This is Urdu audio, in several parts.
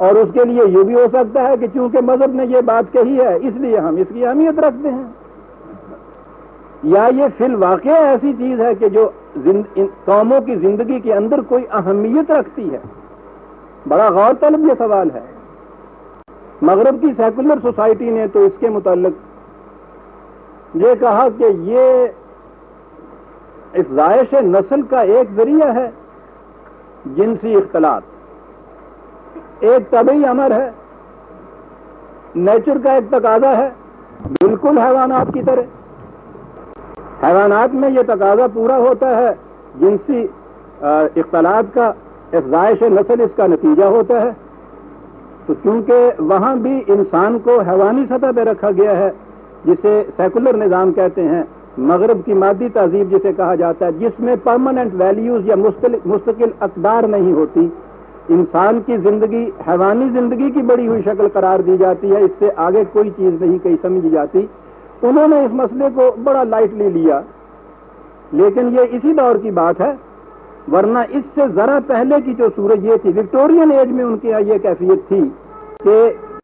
اور اس کے لیے یہ بھی ہو سکتا ہے کہ چونکہ مذہب نے یہ بات کہی ہے اس لیے ہم اس کی اہمیت رکھتے ہیں، یا یہ فی الواقع ایسی چیز ہے کہ جو قوموں کی زندگی کے اندر کوئی اہمیت رکھتی ہے۔ بڑا غور طلب یہ سوال ہے۔ مغرب کی سیکولر سوسائٹی نے تو اس کے متعلق یہ کہا کہ یہ افزائش نسل کا ایک ذریعہ ہے، جنسی اختلاط ایک طبعی امر ہے، نیچر کا ایک تقاضا ہے، بالکل حیوانات کی طرح۔ حیوانات میں یہ تقاضا پورا ہوتا ہے، جنسی اختلاط کا، افزائش نسل اس کا نتیجہ ہوتا ہے۔ تو چونکہ وہاں بھی انسان کو حیوانی سطح پہ رکھا گیا ہے، جسے سیکولر نظام کہتے ہیں، مغرب کی مادی تہذیب جسے کہا جاتا ہے، جس میں پرماننٹ ویلیوز یا مستقل اقدار نہیں ہوتی، انسان کی زندگی حیوانی زندگی کی بڑی ہوئی شکل قرار دی جاتی ہے، اس سے آگے کوئی چیز نہیں کہیں سمجھی جاتی۔ انہوں نے اس مسئلے کو بڑا لائٹلی لیا، لیکن یہ اسی دور کی بات ہے، ورنہ اس سے ذرا پہلے کی جو صورت یہ تھی، وکٹورین ایج میں ان کے یہاں یہ کیفیت تھی کہ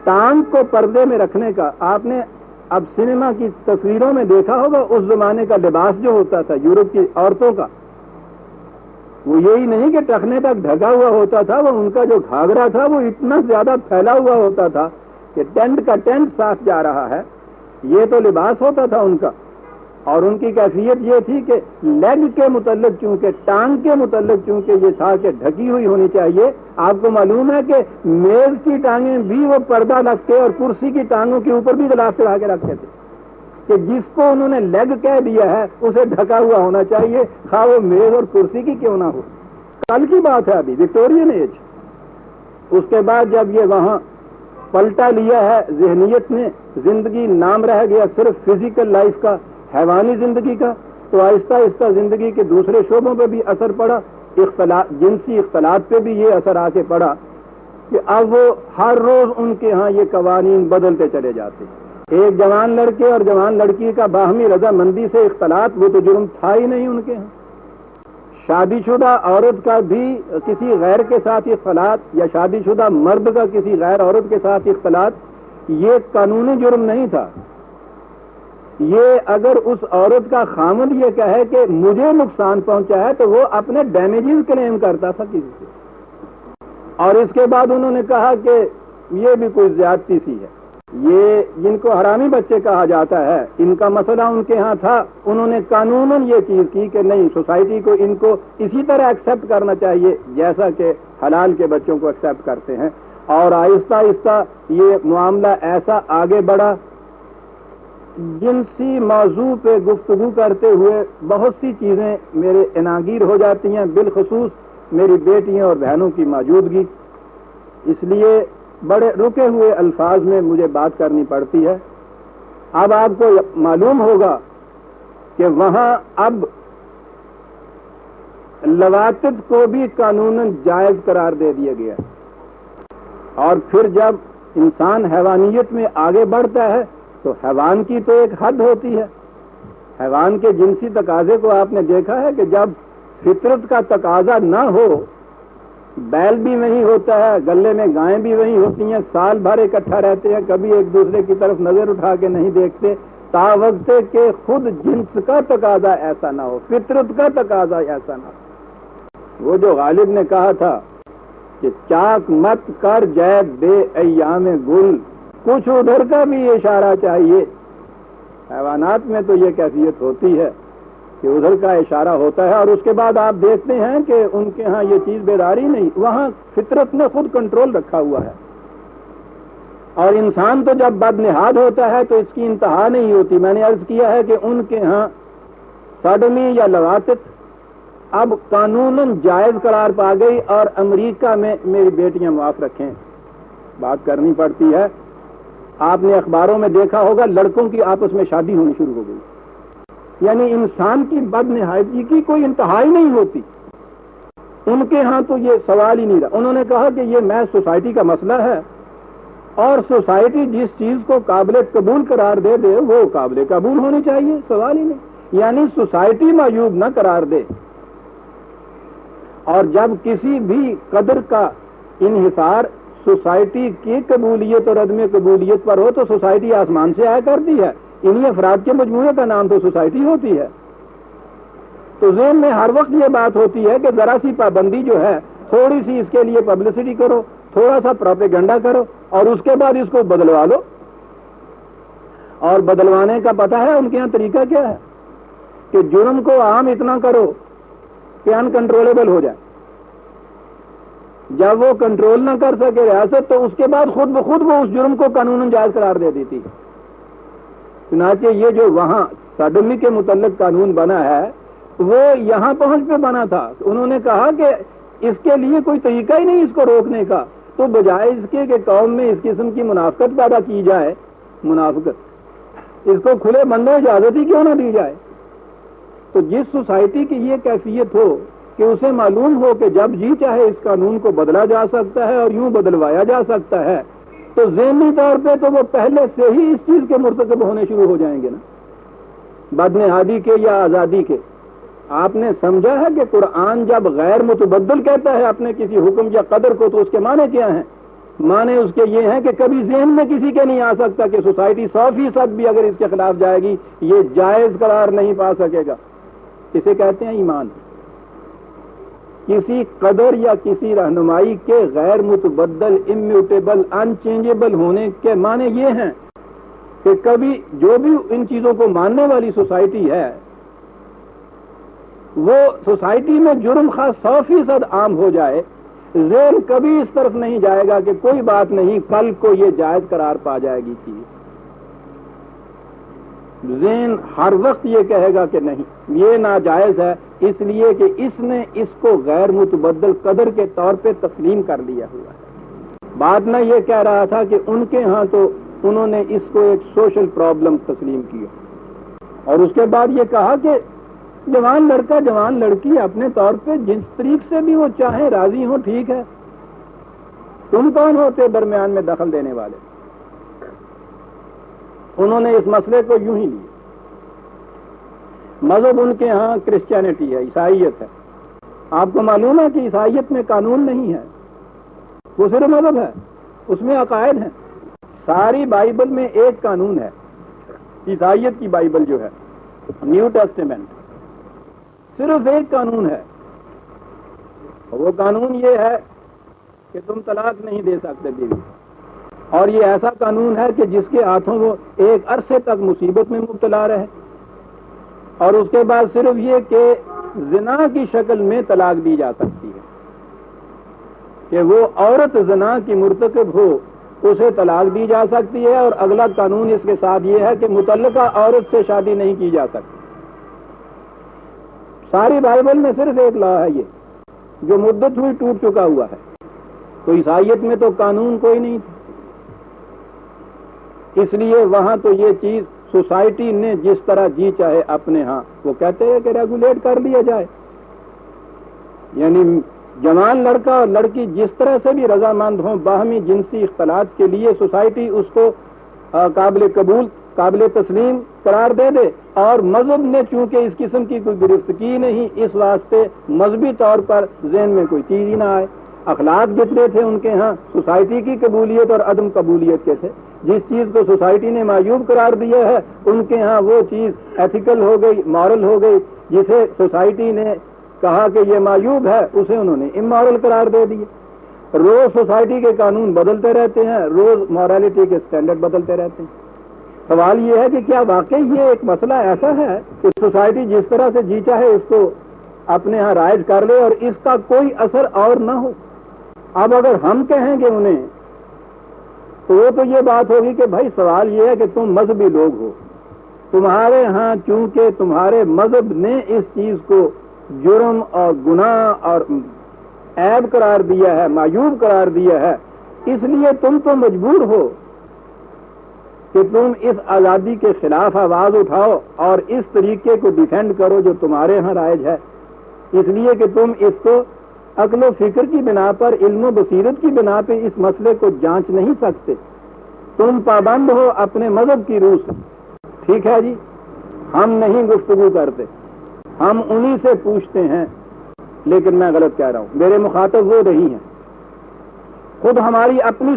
ٹانگ کو پردے میں رکھنے کا، آپ نے اب سنیما کی تصویروں میں دیکھا ہوگا اس زمانے کا لباس جو ہوتا تھا یورپ کی عورتوں کا، وہ یہی نہیں کہ ٹخنے تک ڈھکا ہوا ہوتا تھا، وہ ان کا جو گھاگرا تھا وہ اتنا زیادہ پھیلا ہوا ہوتا تھا کہ ٹینٹ کا ٹینٹ ساتھ جا رہا ہے۔ یہ تو لباس ہوتا تھا ان کا، اور ان کی کیفیت یہ تھی کہ لیگ کے متعلق چونکہ ٹانگ کے متعلق چونکہ یہ تھا کہ ڈھکی ہوئی ہونی چاہیے۔ آپ کو معلوم ہے کہ میز کی ٹانگیں بھی وہ پردہ لگ کے اور کرسی کی ٹانگوں کے اوپر بھی غلاف چڑھا کے رکھتے تھے کہ جس کو انہوں نے لیگ کہہ دیا ہے اسے ڈھکا ہوا ہونا چاہیے، خواہ وہ میز اور کرسی کی کیوں نہ ہو۔ کل کی بات ہے، ابھی وکٹورین ایج۔ اس کے بعد جب یہ وہاں پلٹا لیا ہے ذہنیت نے، زندگی نام رہ گیا صرف فزیکل لائف کا، حیوانی زندگی کا، تو آہستہ آہستہ زندگی کے دوسرے شعبوں پہ بھی اثر پڑا، جنسی اختلاط پہ بھی یہ اثر آ کے پڑا کہ اب وہ ہر روز ان کے ہاں یہ قوانین بدلتے چلے جاتے ہیں۔ ایک جوان لڑکے اور جوان لڑکی کا باہمی رضامندی سے اختلاط، وہ تو جرم تھا ہی نہیں ان کے ہاں۔ شادی شدہ عورت کا بھی کسی غیر کے ساتھ اختلاط، یا شادی شدہ مرد کا کسی غیر عورت کے ساتھ اختلاط، یہ قانونی جرم نہیں تھا۔ یہ اگر اس عورت کا خامد یہ کہے کہ مجھے نقصان پہنچا ہے تو وہ اپنے ڈیمیجز کلیم کرتا تھا کسی سے، اور اس کے بعد انہوں نے کہا کہ یہ بھی کوئی زیادتی سی ہے۔ یہ جن کو حرامی بچے کہا جاتا ہے، ان کا مسئلہ ان کے ہاں تھا، انہوں نے قانوناً یہ چیز کی کہ نہیں، سوسائٹی کو ان کو اسی طرح ایکسیپٹ کرنا چاہیے جیسا کہ حلال کے بچوں کو ایکسیپٹ کرتے ہیں، اور آہستہ آہستہ یہ معاملہ ایسا آگے بڑھا۔ جنسی موضوع پہ گفتگو کرتے ہوئے بہت سی چیزیں میرے عناگیر ہو جاتی ہیں، بالخصوص میری بیٹیوں اور بہنوں کی موجودگی، اس لیے بڑے رکے ہوئے الفاظ میں مجھے بات کرنی پڑتی ہے۔ اب آپ کو معلوم ہوگا کہ وہاں اب لواطت کو بھی قانوناً جائز قرار دے دیا گیا، اور پھر جب انسان حیوانیت میں آگے بڑھتا ہے تو حیوان کی تو ایک حد ہوتی ہے۔ حیوان کے جنسی تقاضے کو آپ نے دیکھا ہے کہ جب فطرت کا تقاضا نہ ہو، بیل بھی وہی ہوتا ہے، گلے میں گائیں بھی وہی ہوتی ہیں، سال بھر اکٹھا رہتے ہیں، کبھی ایک دوسرے کی طرف نظر اٹھا کے نہیں دیکھتے، تا وقت کہ خود جنس کا تقاضا ایسا نہ ہو، فطرت کا تقاضا ایسا نہ ہو۔ وہ جو غالب نے کہا تھا کہ چاک مت کر جے بے ایام گل، کچھ ادھر کا بھی اشارہ چاہیے۔ حیوانات میں تو یہ کیفیت ہوتی ہے کہ ادھر کا اشارہ ہوتا ہے، اور اس کے بعد آپ دیکھتے ہیں کہ ان کے ہاں یہ چیز بیداری نہیں، وہاں فطرت نے خود کنٹرول رکھا ہوا ہے۔ اور انسان تو جب بد نہاد ہوتا ہے تو اس کی انتہا نہیں ہوتی۔ میں نے عرض کیا ہے کہ ان کے ہاں ساڈمی یا لواطت اب قانوناً جائز قرار پا گئی، اور امریکہ میں میری بیٹیاں معاف رکھیں بات کرنی پڑتی ہے، آپ نے اخباروں میں دیکھا ہوگا لڑکوں کی آپس میں شادی ہونی شروع ہو گئی۔ یعنی انسان کی بد نہادی کی کوئی انتہا ہی نہیں ہوتی۔ ان کے ہاں تو یہ سوال ہی نہیں رہا۔ انہوں نے کہا کہ یہ محض سوسائٹی کا مسئلہ ہے، اور سوسائٹی جس چیز کو قابل قبول قرار دے دے وہ قابل قبول ہونی چاہیے، سوال ہی نہیں۔ یعنی سوسائٹی معیوب نہ قرار دے، اور جب کسی بھی قدر کا انحصار سوسائٹی کی قبولیت اور عدم قبولیت پر ہو تو سوسائٹی آسمان سے آیا کرتی ہے، انہی افراد کے مجموعے کا نام تو سوسائٹی ہوتی ہے۔ تو ذہن میں ہر وقت یہ بات ہوتی ہے کہ ذرا سی پابندی جو ہے، تھوڑی سی اس کے لیے پبلسٹی کرو، تھوڑا سا پروپیگنڈا کرو اور اس کے بعد اس کو بدلوا لو۔ اور بدلوانے کا پتہ ہے ان کے یہاں طریقہ کیا ہے کہ جرم کو عام اتنا کرو کہ انکنٹرولیبل ہو جائے۔ جب وہ کنٹرول نہ کر سکے ریاست تو اس کے بعد خود بخود وہ اس جرم کو قانون جائز قرار دے دیتی ہے۔ چنانچہ یہ جو وہاں ساڈومی کے متعلق قانون بنا ہے وہ یہاں پہنچ پہ بنا تھا۔ انہوں نے کہا کہ اس کے لیے کوئی طریقہ ہی نہیں اس کو روکنے کا، تو بجائے اس کے کہ قوم میں اس قسم کی منافقت پیدا کی جائے، منافقت، اس کو کھلے بندوں اجازت ہی کیوں نہ دی جائے۔ تو جس سوسائٹی کی یہ کیفیت ہو کہ اسے معلوم ہو کہ جب جی چاہے اس قانون کو بدلا جا سکتا ہے اور یوں بدلوایا جا سکتا ہے، تو ذہنی طور پہ تو وہ پہلے سے ہی اس چیز کے مرتکب ہونے شروع ہو جائیں گے نا، بدنہادی کے یا آزادی کے۔ آپ نے سمجھا ہے کہ قرآن جب غیر متبدل کہتا ہے اپنے کسی حکم یا قدر کو تو اس کے معنی کیا ہیں؟ معنی اس کے یہ ہیں کہ کبھی ذہن میں کسی کے نہیں آ سکتا کہ سوسائٹی 100% بھی اگر اس کے خلاف جائے گی یہ جائز قرار نہیں پا سکے گا۔ اسے کہتے ہیں ایمان۔ کسی قدر یا کسی رہنمائی کے غیر متبدل، امیوٹیبل، ان چینجیبل ہونے کے معنی یہ ہیں کہ کبھی جو بھی ان چیزوں کو ماننے والی سوسائٹی ہے وہ سوسائٹی میں جرم خاص 100% عام ہو جائے، ذہن کبھی اس طرف نہیں جائے گا کہ کوئی بات نہیں کل کو یہ جائز قرار پا جائے گی چیز۔ ذہن ہر وقت یہ کہے گا کہ نہیں یہ ناجائز ہے، اس لیے کہ اس نے اس کو غیر متبدل قدر کے طور پہ تسلیم کر لیا ہوا ہے۔ بات میں یہ کہہ رہا تھا کہ ان کے ہاں تو انہوں نے اس کو ایک سوشل پرابلم تسلیم کیا، اور اس کے بعد یہ کہا کہ جوان لڑکا جوان لڑکی اپنے طور پہ جس طریق سے بھی وہ چاہیں راضی ہوں، ٹھیک ہے، تم کون ہوتے درمیان میں دخل دینے والے؟ انہوں نے اس مسئلے کو یوں ہی لیا۔ مذہب ان کے ہاں کرسچینٹی ہے، عیسائیت ہے۔ آپ کو معلوم ہے کہ عیسائیت میں قانون نہیں ہے، وہ صرف مذہب ہے، اس میں عقائد ہیں۔ ساری بائبل میں ایک قانون ہے، عیسائیت کی بائبل جو ہے نیو ٹیسٹیمنٹ، صرف ایک قانون ہے، اور وہ قانون یہ ہے کہ تم طلاق نہیں دے سکتے بیوی، اور یہ ایسا قانون ہے کہ جس کے ہاتھوں وہ ایک عرصے تک مصیبت میں مبتلا رہے، اور اس کے بعد صرف یہ کہ زنا کی شکل میں طلاق دی جا سکتی ہے، کہ وہ عورت زنا کی مرتکب ہو اسے طلاق دی جا سکتی ہے، اور اگلا قانون اس کے ساتھ یہ ہے کہ متعلقہ عورت سے شادی نہیں کی جا سکتی۔ ساری بائبل میں صرف ایک لا ہے یہ، جو مدت ہوئی ٹوٹ چکا ہوا ہے۔ تو عیسائیت میں تو قانون کوئی نہیں تھا، اس لیے وہاں تو یہ چیز سوسائٹی نے جس طرح جی چاہے اپنے ہاں، وہ کہتے ہیں کہ ریگولیٹ کر لیا جائے، یعنی جوان لڑکا اور لڑکی جس طرح سے بھی رضامند ہوں باہمی جنسی اختلاط کے لیے سوسائٹی اس کو قابل قبول، قابل تسلیم قرار دے دے، اور مذہب نے چونکہ اس قسم کی کوئی گرفت کی نہیں، اس واسطے مذہبی طور پر ذہن میں کوئی چیز ہی نہ آئے۔ اخلاق جتنے تھے ان کے ہاں سوسائٹی کی قبولیت اور عدم قبولیت کے تھے، جس چیز کو سوسائٹی نے معیوب قرار دیا ہے ان کے ہاں وہ چیز ایتھیکل ہو گئی، مورل ہو گئی، جسے سوسائٹی نے کہا کہ یہ معیوب ہے اسے انہوں نے امورل قرار دے دیا۔ روز سوسائٹی کے قانون بدلتے رہتے ہیں، روز مورالٹی کے سٹینڈرڈ بدلتے رہتے ہیں۔ سوال یہ ہے کہ کیا واقعی یہ ایک مسئلہ ایسا ہے کہ سوسائٹی جس طرح سے جی چاہے اس کو اپنے ہاں رائج کر لے اور اس کا کوئی اثر اور نہ ہو؟ اب اگر ہم کہیں گے انہیں تو وہ تو یہ بات ہوگی کہ بھائی سوال یہ ہے کہ تم مذہبی لوگ ہو، تمہارے ہاں چونکہ تمہارے مذہب نے اس چیز کو جرم اور گناہ اور عیب قرار دیا ہے، معیوب قرار دیا ہے، اس لیے تم تو مجبور ہو کہ تم اس آزادی کے خلاف آواز اٹھاؤ اور اس طریقے کو ڈیفینڈ کرو جو تمہارے ہاں رائج ہے، اس لیے کہ تم اس کو عقل و فکر کی بنا پر، علم و بصیرت کی بنا پہ اس مسئلے کو جانچ نہیں سکتے، تم پابند ہو اپنے مذہب کی روح سے۔ ٹھیک ہے جی، ہم نہیں گفتگو کرتے، ہم انہی سے پوچھتے ہیں، لیکن میں غلط کہہ رہا ہوں، میرے مخاطب وہ نہیں ہیں، خود ہماری اپنی